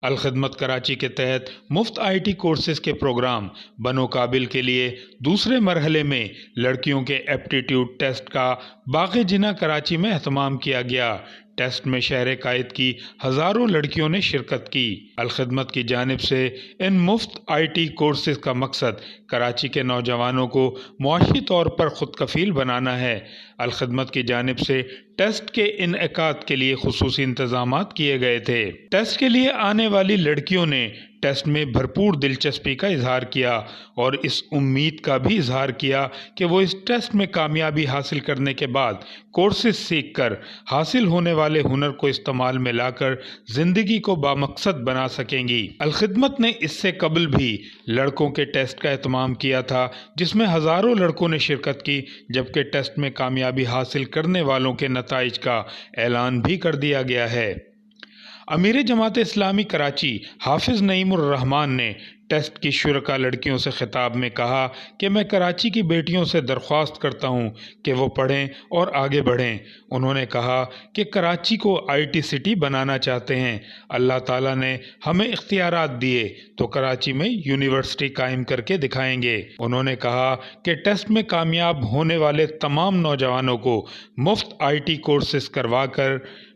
الخدمت کراچی کے تحت مفت آئی ٹی کورسز کے پروگرام بنو قابل کے لیے دوسرے مرحلے میں لڑکیوں کے ایپٹیٹیوڈ ٹیسٹ کا باغ جناح کراچی میں اہتمام کیا گیا۔ ٹیسٹ میں شہر قائد کی ہزاروں لڑکیوں نے شرکت کی۔ الخدمت کی جانب سے ان مفت آئی ٹی کورسز کا مقصد کراچی کے نوجوانوں کو معاشی طور پر خود کفیل بنانا ہے۔ الخدمت کی جانب سے ٹیسٹ کے انعقاد کے لیے خصوصی انتظامات کیے گئے تھے۔ ٹیسٹ کے لیے آنے والی لڑکیوں نے ٹیسٹ میں بھرپور دلچسپی کا اظہار کیا اور اس امید کا بھی اظہار کیا کہ وہ اس ٹیسٹ میں کامیابی حاصل کرنے کے بعد کورسز سیکھ کر حاصل ہونے والے ہنر کو استعمال میں لا کر زندگی کو بامقصد بنا سکیں گی۔ الخدمت نے اس سے قبل بھی لڑکوں کے ٹیسٹ کا اہتمام کیا تھا جس میں ہزاروں لڑکوں نے شرکت کی، جبکہ ٹیسٹ میں کامیابی حاصل کرنے والوں کے نتائج کا اعلان بھی کر دیا گیا ہے۔ امیر جماعت اسلامی کراچی حافظ نعیم الرحمان نے ٹیسٹ کی شرکا لڑکیوں سے خطاب میں کہا کہ میں کراچی کی بیٹیوں سے درخواست کرتا ہوں کہ وہ پڑھیں اور آگے بڑھیں۔ انہوں نے کہا کہ کراچی کو آئی ٹی سٹی بنانا چاہتے ہیں۔ اللہ تعالیٰ نے ہمیں اختیارات دیے تو کراچی میں یونیورسٹی قائم کر کے دکھائیں گے۔ انہوں نے کہا کہ ٹیسٹ میں کامیاب ہونے والے تمام نوجوانوں کو مفت آئی ٹی کورسز کروا کر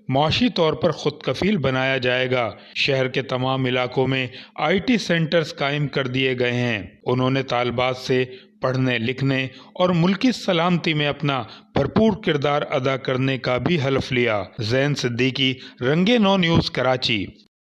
معاشی طور پر خود کفیل بنایا جائے گا۔ شہر کے تمام علاقوں میں آئی ٹی سینٹرز قائم کر دیے گئے ہیں۔ انہوں نے طالبات سے پڑھنے لکھنے اور ملکی سلامتی میں اپنا بھرپور کردار ادا کرنے کا بھی حلف لیا۔ زین صدیقی، رنگے نو نیوز، کراچی۔